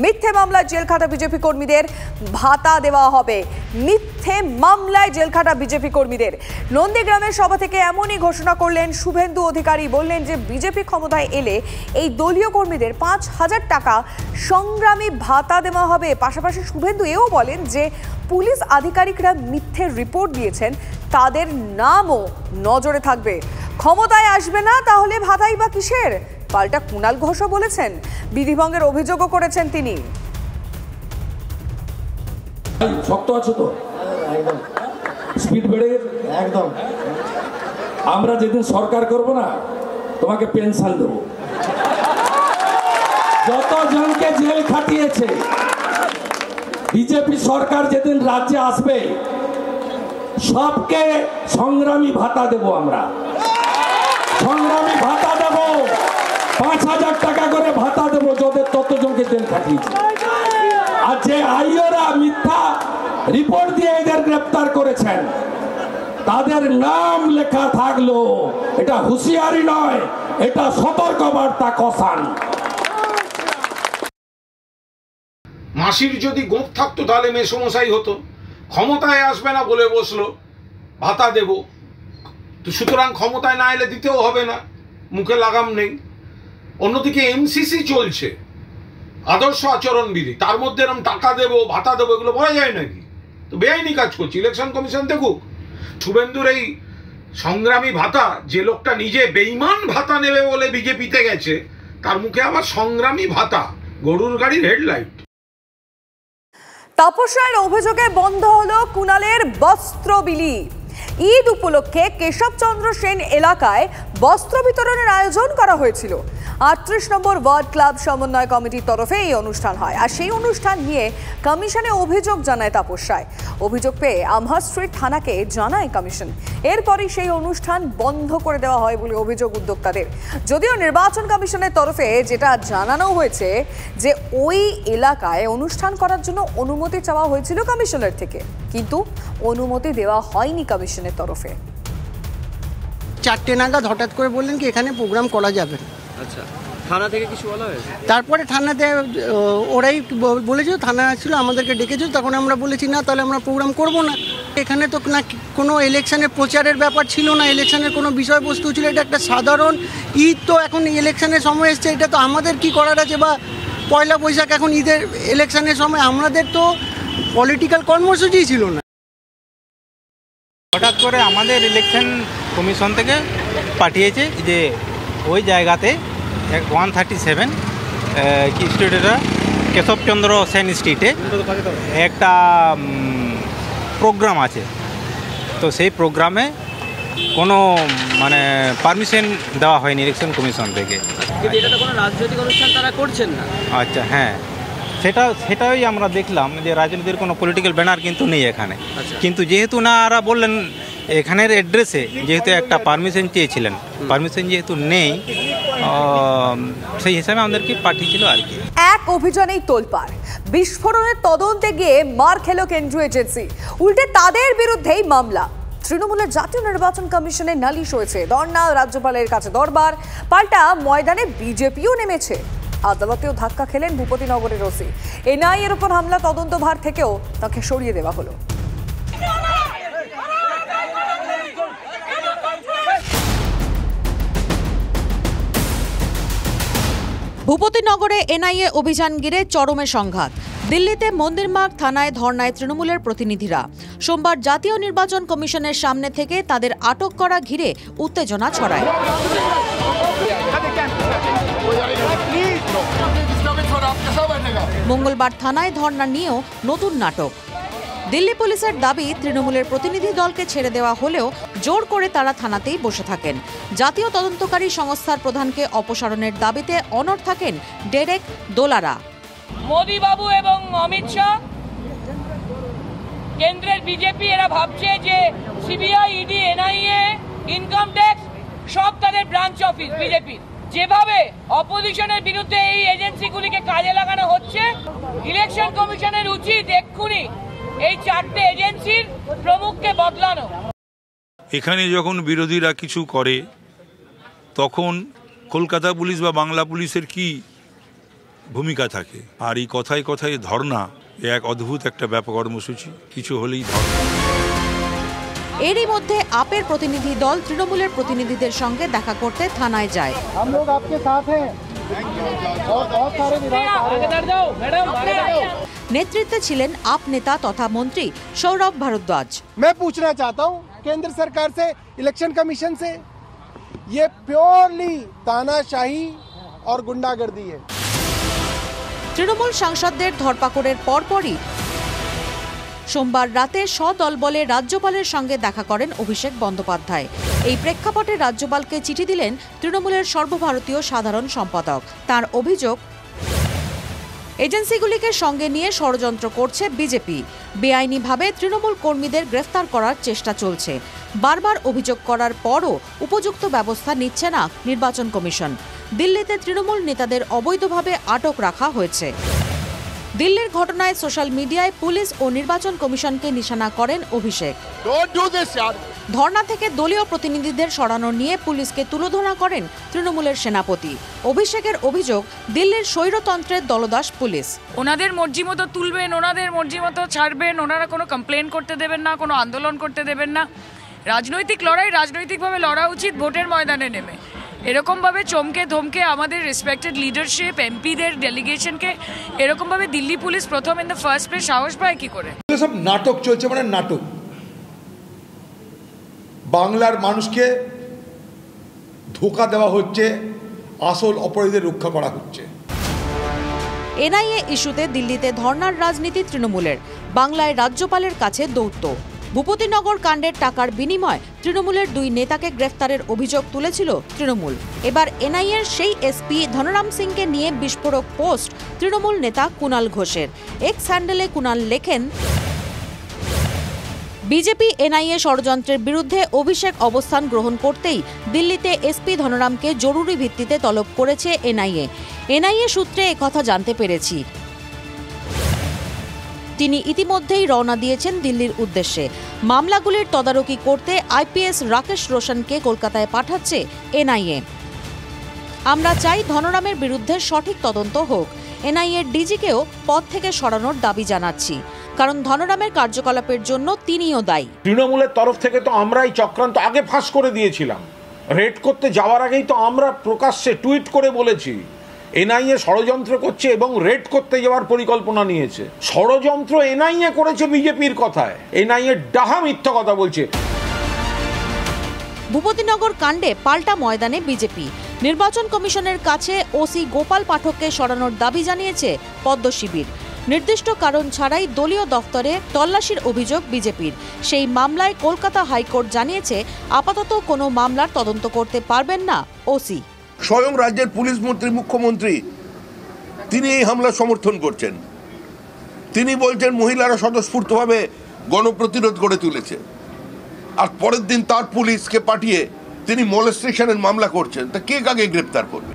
মিথ্যে মামলায় জেল খাটা বিজেপি কর্মীদের ভাতা দেওয়া হবে। মিথ্যে মামলায় জেল খাটা বিজেপি কর্মীদের নন্দীগ্রামের সভা থেকে এমনই ঘোষণা করলেন শুভেন্দু অধিকারী। বললেন যে বিজেপি ক্ষমতায় এলে এই দলীয় কর্মীদের 5,000 টাকা সংগ্রামী ভাতা দেওয়া হবে। পাশাপাশি শুভেন্দু এও বলেন যে পুলিশ আধিকারিকরা মিথ্যে রিপোর্ট দিয়েছেন, তাদের নামও নজরে থাকবে। ক্ষমতায় আসবে না তাহলে ভাতাই বা কিসের? পাল্টা কুণাল ঘোষও বলেছেন, বিধিভঙ্গের অভিযোগও করেছেন তিনি। শক্ত আছো তো? একদম স্পিড বেড়ে গেছে একদম। আমরা যেদিন সরকার করব না, তোমাকে পেনশন দেবো। যতজনকে জেল খাটিয়েছে বিজেপি সরকার যেদিন রাজ্যে আসবে, সবকে সংগ্রামী ভাতা দেব। আমরা সংগ্রামী ভাতা দেব, 5,000 টাকা করে ভাতা দেব যাদের ততজনকে জেল খাটিয়েছে। আর যে আইওরা মিথ্যা রিপোর্ট দিয়ে এদের গ্রেপ্তার করেছেন, তাদের নাম লেখা থাকলো। এটা হুঁশিয়ারি নয়, এটা সতর্কবার্তা কসান। মাসির যদি গোপ থাকতো তাহলে মেসমশাই হতো। ক্ষমতায় আসবে না বলে বসলো ভাতা দেব, তো সুতরাং ক্ষমতায় না এলে দিতেও হবে না, মুখে লাগাম নেই। অন্যদিকে এমসিসি চলছে, আদর্শ আচরণবিধি, তার মধ্যে এরকম টাকা দেবো ভাতা দেবো এগুলো বলা যায় নাকি? তো বেআইনি কাজ করছে। ইলেকশন কমিশন দেখুক। শুভেন্দুর এই সংগ্রামী ভাতা, যে লোকটা নিজে বেইমান ভাতা নেবে বলে বিজেপিতে গেছে, তার মুখে আবার সংগ্রামী ভাতা, গরুর গাড়ির হেডলাইট। তাপস রায়ের অভিযোগে বন্ধ হলো কুণালের বস্ত্র বিলি। ঈদ উপলক্ষে কেশবচন্দ্র সেন এলাকায় বস্ত্র বিতরণের আয়োজন করা হয়েছিল। 38 নম্বর ওয়ার্ড ক্লাব সমন্বয় কমিটির তরফে এই অনুষ্ঠান হয়। আর সেই অনুষ্ঠান নিয়ে কমিশনে অভিযোগ জানায় তাপস রায়। অভিযোগ পেয়ে আমহার স্ট্রিট থানাকে জানায় কমিশন। এরপরই সেই অনুষ্ঠান বন্ধ করে দেওয়া হয় বলে অভিযোগ উদ্যোক্তাদের। যদিও নির্বাচন কমিশনের তরফে যেটা জানানো হয়েছে যে ওই এলাকায় অনুষ্ঠান করার জন্য অনুমতি চাওয়া হয়েছিল কমিশনের থেকে, কিন্তু অনুমতি দেওয়া হয়নি কমিশনের তরফে। 4টে নাগাদ হঠাৎ করে বললেন কি এখানে প্রোগ্রাম করা যাবে না। আচ্ছা, থানা থেকে কিছু বলা হয়েছে? তারপরে থানাতে ওরাই বলেছিল, থানা ছিল, আমাদেরকে ডেকেছিল, তখন আমরা বলেছি না তাহলে আমরা প্রোগ্রাম করব না। এখানে তো না কোনো ইলেকশনের প্রচারের ব্যাপার ছিল না, ইলেকশনের কোনো বিষয়বস্তু ছিল, এটা একটা সাধারণ ঈদ। তো এখন ইলেকশনের সময় এসছে, এটা তো আমাদের কি করার আছে? বা পয়লা বৈশাখ, এখন ঈদের ইলেকশনের সময় আমাদের তো পলিটিক্যাল কর্মসূচিই ছিল না। হঠাৎ করে আমাদের ইলেকশন কমিশন থেকে পাঠিয়েছে যে ওই জায়গাতে 137 কি স্ট্রিট, এটা কেশবচন্দ্র সেন স্ট্রিটে একটা প্রোগ্রাম আছে। তো সেই প্রোগ্রামে কোনো মানে পারমিশন দেওয়া হয়নি ইলেকশন কমিশন থেকে। কিন্তু এটা তো কোনো রাজনৈতিক অনুষ্ঠান তারা করছেন না। আচ্ছা, হ্যাঁ, সেটাই আমরা দেখলাম যে রাজনীতির কোনো পলিটিক্যাল ব্যানার কিন্তু নেই এখানে। কিন্তু যেহেতু না ওরা বললেন এখানের অ্যাড্রেসে যেহেতু একটা পারমিশন চেয়েছিলেন, পারমিশন যেহেতু নেই, সেই হিসাবে আমাদেরকে পাঠিয়েছিল আর কি। এক অভিযানেই তোলপাড়, বিস্ফোরণের তদন্তে গিয়ে মার খেল কেন্দ্রীয় এজেন্সি, উল্টে তাদের বিরুদ্ধেই মামলা। তৃণমূলের জাতীয় নির্বাচন কমিশনে নালিশ হয়েছে, ধর্ণা, রাজ্যপালের কাছে দরবার, পাল্টা ময়দানে বিজেপিও নেমেছে। আদালতেও ধাক্কা খেলেন ভূপতিনগরের ওসি। এনআইএর উপর হামলা তদন্তভার থেকেও তাকে সরিয়ে দেওয়া হলো। ভূপতিনগরে এনআইএ অভিযান ঘিরে চরমে সংঘাত। দিল্লিতে মন্দিরমার্গ থানায় ধর্নায় তৃণমূলের প্রতিনিধিরা। সোমবার জাতীয় নির্বাচন কমিশনের সামনে থেকে তাদের আটক করা ঘিরে উত্তেজনা ছড়ায়। মঙ্গলবার থানায় ধর্না নিয়েও নতুন নাটক। দিল্লি পুলিশের দাবি তৃণমূলের প্রতিনিধি দলকে ছেড়ে দেওয়া হলেও জোর করে তারা থানাতেই বসে থাকেন। জাতীয় তদন্তকারী সংস্থার প্রধানকে অপসারণের দাবিতে অনড় থাকেন ডেরেক দোলারা। মোদি বাবু এবং অমিত শাহ, কেন্দ্রের বিজেপি, এরা ভাবছে যে CBI, ED, NIA, income tax সব তাদের ব্রাঞ্চ অফিস বিজেপির। যেভাবে অপোজিশনের বিরুদ্ধে এই এজেন্সিগুলিকে কাজে লাগানো হচ্ছে, ইলেকশন কমিশনের উচিত এক্ষুনি এই 4টে এজেন্সির প্রমুখকে বদলানো। এখানে যখন বিরোধীরা কিছু করে তখন কলকাতা পুলিশ বা বাংলা পুলিশের কি ভূমিকা থাকে। আর এই কথায় কথায় ধর্না এক অদ্ভুত একটা ব্যাপক কর্মসূচি, কিছু হলেই ধর্না। এরই মধ্যে আপের প্রতিনিধি দল তৃণমূলের প্রতিনিধিদের সঙ্গে দেখা করতে থানায় যায়। নেতৃত্বে ছিলেন আপ নেতা তথা মন্ত্রী সৌরভ भारद्वाज। मैं पूछना चाहता हूं केंद्र सरकार से, इलेक्शन कमीशन से, ये प्योरली तानाशाही और गुंडागर्दी है। তৃণমূল সাংসদদের ধরপাকড়ের পরপরই সোমবার রাতে সদলবলে রাজ্যপালের সঙ্গে দেখা করেন অভিষেক বন্দ্যোপাধ্যায়। এই প্রেক্ষাপটে রাজ্যপালকে চিঠি দিলেন তৃণমূলের সর্বভারতীয় সাধারণ সম্পাদক। তার অভিযোগ, এজেন্সিগুলিকে সঙ্গে নিয়ে ষড়যন্ত্র করছে বিজেপি। বেআইনিভাবে তৃণমূল কর্মীদের গ্রেফতার করার চেষ্টা চলছে। বারবার অভিযোগ করার পরও উপযুক্ত ব্যবস্থা নিচ্ছে না নির্বাচন কমিশন। দিল্লিতে তৃণমূল নেতাদের অবৈধভাবে আটক রাখা হয়েছে। দিল্লির ঘটনায় সোশ্যাল মিডিয়ায় পুলিশ ও নির্বাচন কমিশনকে নিশানা করেন অভিষেক। ধর্না থেকে দলীয় প্রতিনিধিদের সরানো নিয়ে পুলিশকে তুলোধনা করেন তৃণমূলের সেনাপতি। অভিষেকের অভিযোগ, দিল্লির স্বৈরতন্ত্রের দলদাস পুলিশ। ওনাদের মর্জি মতো তুলবেন, ওনাদের মর্জি মতো ছাড়বেন, ওনারা কোনো কমপ্লেন করতে দেবেন না, কোনো আন্দোলন করতে দেবেন না। রাজনৈতিক লড়াই রাজনৈতিকভাবে লড়া উচিত ভোটের ময়দানে নেমে। এরকমভাবে চমকে ধমকে আমাদের রেসপেক্টেড লিডারশিপ, এমপিদের ডেলিগেশনকে এরকমভাবে দিল্লি পুলিশ প্রথম ইন দ্য ফার্স্ট প্লেস সাহস পায় কি করে? সব নাটক চলছে, মানে নাটক। বাংলার মানুষকে ধোঁকা দেওয়া হচ্ছে, আসল অপরাধীদের রক্ষা করা হচ্ছে। এনআইএ ইস্যুতে দিল্লিতে ধর্নার রাজনীতি তৃণমূলের, বাংলায় রাজ্যপালের কাছে দৌত্য। ভূপতিনগর কাণ্ডের টাকার বিনিময় তৃণমূলের দুই নেতাকে গ্রেফতারের অভিযোগ তুলেছিল তৃণমূল। এবার এনআইএর সেই এসপি ধনরাম সিংকে নিয়ে বিস্ফোরক পোস্ট তৃণমূল নেতা কুণাল ঘোষের। এক্স হ্যান্ডেলে কুণাল লেখেন, বিজেপি এনআইএ ষড়যন্ত্রের বিরুদ্ধে অভিষেক অবস্থান গ্রহণ করতেই দিল্লিতে এসপি ধনরামকে জরুরি ভিত্তিতে তলব করেছে এনআইএ। এনআইএ সূত্রে একথা জানতে পেরেছি। তিনি ইতিমধ্যেই রওনা দিয়েছেন দিল্লির উদ্দেশ্যে। মামলাগুলির তদারকি করতে আইপিএস রাকেশ রোশনকে কলকাতায় পাঠাচ্ছে এনআইএ। আমরা চাই ধনরামের বিরুদ্ধে সঠিক তদন্ত হোক। এনআইএর ডিজিকেও পদ থেকে সরানোর দাবি জানাচ্ছি, কারণ ধনরামের কার্যকলাপের জন্য তিনিও দায়ী। তৃণমূলের তরফ থেকে তো আমরাই চক্রান্ত আগে ফাঁস করে দিয়েছিলাম। রেড করতে যাওয়ার আগেই তো আমরা প্রকাশ্যে টুইট করে বলেছি এনআইএ ষড়যন্ত্র করছে এবং রেড করতে যাওয়ার পরিকল্পনা নিয়েছে। ষড়যন্ত্র এনআইএ করেছে বিজেপির কথায়, এনআইএ ডাহা মিথ্যা কথা বলছে। ভূপতিনগর কাণ্ডে পাল্টা ময়দানে বিজেপি। নির্বাচন কমিশনের কাছে ওসি গোপাল পাঠককে সরানোর দাবি জানিয়েছে পদ্ম শিবির। নির্দিষ্ট কারণ ছাড়াই দলীয় দফতরে তল্লাশির অভিযোগ বিজেপির। সেই মামলায় কলকাতা হাইকোর্ট জানিয়েছে আপাতত কোনো মামলার তদন্ত করতে পারবেন না ওসি। স্বয়ং রাজ্যের পুলিশ মন্ত্রী, মুখ্যমন্ত্রী তিনি এই হামলা সমর্থন করছেন। তিনি বলছেন মহিলারা স্বতঃস্ফূর্তভাবে গণপ্রতিরোধ গড়ে তুলেছে, আর পরের দিন তার পুলিশকে পাঠিয়ে তিনি মলেস্টেশনের মামলা করছেন। তা কে কাকে গ্রেপ্তার করবে?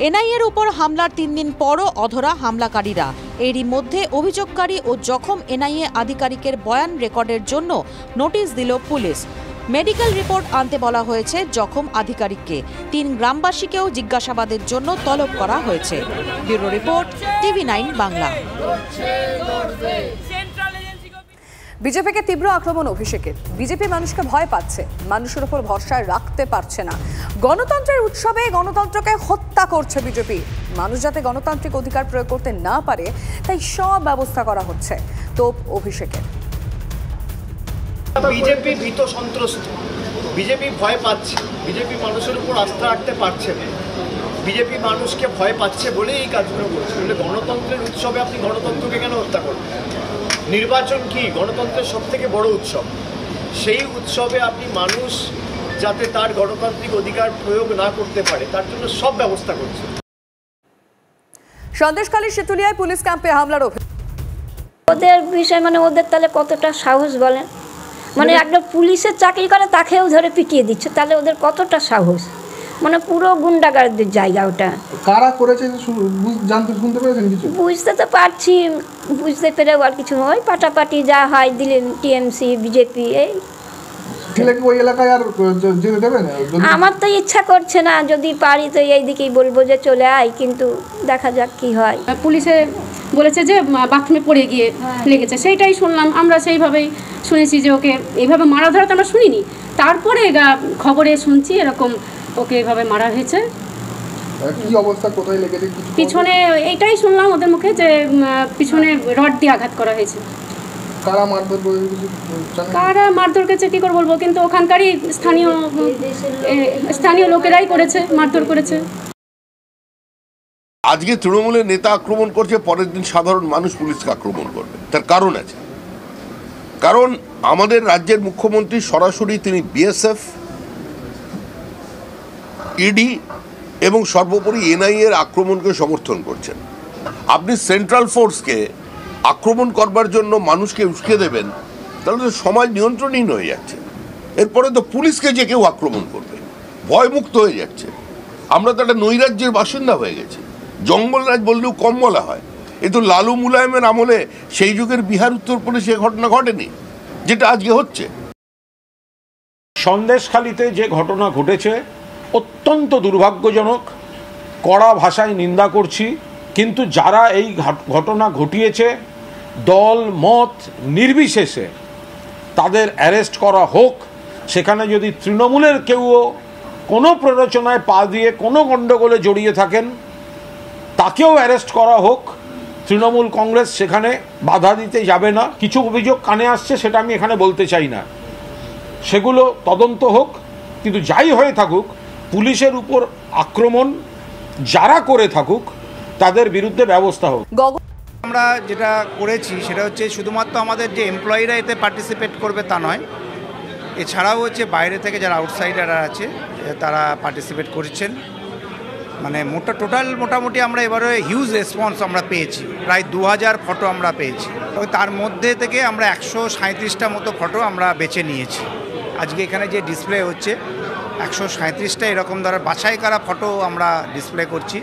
এনআইএর উপর হামলার 3 দিন পরও অধরা হামলাকারীরা। এরই মধ্যে অভিযোগকারী ও জখম এনআইএ আধিকারিকের বয়ান রেকর্ডের জন্য নোটিশ দিল পুলিশ। মেডিকেল রিপোর্ট আনতে বলা হয়েছে জখম আধিকারিককে। 3 গ্রামবাসীকেও জিজ্ঞাসাবাদের জন্য তলব করা হয়েছে। Bureau report, TV9 Bangla. বিজেপিকে তীব্র আক্রমণ অভিষেকের। বিজেপি মানুষকে ভয় পাচ্ছে, মানুষের উপর ভরসা রাখতে পারছে না। গণতন্ত্রের উৎসবে গণতন্ত্রকে হত্যা করছে বিজেপি। মানুষ যাতে গণতান্ত্রিক অধিকার প্রয়োগ করতে না পারে তাই সব ব্যবস্থা করা হচ্ছে। তোপ অভিষেকের। বিজেপি ভীত সন্ত্রস্ত, বিজেপি ভয় পাচ্ছে, বিজেপি মানুষের উপর আস্থা রাখতে পারছে না। বিজেপি মানুষকে ভয় পাচ্ছে বলেই এই কাজগুলো করছে। গণতন্ত্রের উৎসবে আপনি গণতন্ত্রকে কেন হত্যা করবেন? নির্বাচন কি গণতন্ত্রের সবথেকে বড় উৎসব। সেই উৎসবে আপনি মানুষ যাতে তার গণতান্ত্রিক অধিকার প্রয়োগ না করতে পারে তার জন্য সব ব্যবস্থা করছে। সন্দেশখালী সেতুলিয়ায় পুলিশ ক্যাম্পে হামলার অভিযোগ। ওদের বিষয় মানে ওদের তাহলে কতটা সাহস বলেন? মানে একটা পুলিশের চাকরি করে তাকেও ধরে পিটিয়ে দিচ্ছে, তাহলে ওদের কতটা সাহস? মানে পুরো গুন্ডাগারদের জায়গা ওটা। কারা করেছে শুনতে পেরেছেন কিছু? বুঝতে তো পারছি, বুঝতে পেরেও আর কিছু হয় পাটাপাটি যা হয় দিলেন টিএমসি বিজেপি এই। ছেলেকে ওই এলাকায় আর যেতে দেবে না? আমার তো ইচ্ছা করছে না, যদি পারি তো এই দিকেই বলবো যে চলে আয়, কিন্তু দেখা যাক কি হয়। পুলিশে বলেছে যে বাথরুমে পড়ে গিয়ে লেগেছে, সেইটাই শুনলাম আমরা, সেইভাবেই শুনেছি যে ওকে এইভাবে মারা ধরা তো আমরা শুনিনি, তারপরে খবরে শুনছি এরকম ওকে এইভাবে মারা হয়েছে। কি অবস্থা, কোথায় লেগেছে? পিছনে, এইটাই শুনলাম ওদের মুখে যে পিছনে রড দিয়ে আঘাত করা হয়েছে। কারা মারধর করেছে? কারা মারধর করেছে কি করে বলবো, কিন্তু ওখানকারই স্থানীয় লোকেরাই করেছে, মারধর করেছে। আজকে তৃণমূলের নেতা আক্রমণ করছে, পরের দিন সাধারণ মানুষ পুলিশকে আক্রমণ করবে। তার কারণ আছে, কারণ আমাদের রাজ্যের মুখ্যমন্ত্রী সরাসরি তিনি বিএসএফ, ইডি এবং সর্বোপরি এনআইএর আক্রমণকে সমর্থন করছেন। আপনি সেন্ট্রাল ফোর্সকে আক্রমণ করবার জন্য মানুষকে উস্কে দেবেন, তাহলে তো সমাজ নিয়ন্ত্রণহীন হয়ে যাচ্ছে। এরপরে তো পুলিশকে যে কেউ আক্রমণ করবে, ভয়মুক্ত হয়ে যাচ্ছে। আমরা তো একটা নৈরাজ্যের বাসিন্দা হয়ে গেছি, জঙ্গলরাজ বললেও কম বলা হয়। এ তো লালু মুলায়মের আমলে সেই যুগের বিহার উত্তরপ্রদেশে ঘটনা ঘটেনি, যেটা আজকে হচ্ছে। সন্দেশখালিতে যে ঘটনা ঘটেছে অত্যন্ত দুর্ভাগ্যজনক, কড়া ভাষায় নিন্দা করছি। কিন্তু যারা এই ঘটনা ঘটিয়েছে, দল মত নির্বিশেষে তাদের অ্যারেস্ট করা হোক। সেখানে যদি তৃণমূলের কেউও কোনো প্ররোচনায় পা দিয়ে কোনো গণ্ডগোলে জড়িয়ে থাকেন, তাকেও অ্যারেস্ট করা হোক। তৃণমূল কংগ্রেস সেখানে বাধা দিতে যাবে না। কিছু অভিযোগ কানে আসছে, সেটা আমি এখানে বলতে চাই না, সেগুলো তদন্ত হোক। কিন্তু যাই হয়ে থাকুক, পুলিশের উপর আক্রমণ যারা করে থাকুক তাদের বিরুদ্ধে ব্যবস্থা হোক। আমরা যেটা করেছি সেটা হচ্ছে শুধুমাত্র আমাদের যে এমপ্লয়িরা এতে পার্টিসিপেট করবে তা নয়, এছাড়াও হচ্ছে বাইরে থেকে যারা আউটসাইডাররা আছে তারা পার্টিসিপেট করছেন। মানে মোটামুটি আমরা এবারে হিউজ রেসপন্স আমরা পেয়েছি, প্রায় 2000 ফটো আমরা পেয়েছি। তবে তার মধ্যে থেকে আমরা 137টা মতো ফটো আমরা বেছে নিয়েছি। আজকে এখানে যে ডিসপ্লে হচ্ছে 137টা এরকম ধরনের বাছাই করা ফটো আমরা ডিসপ্লে করছি।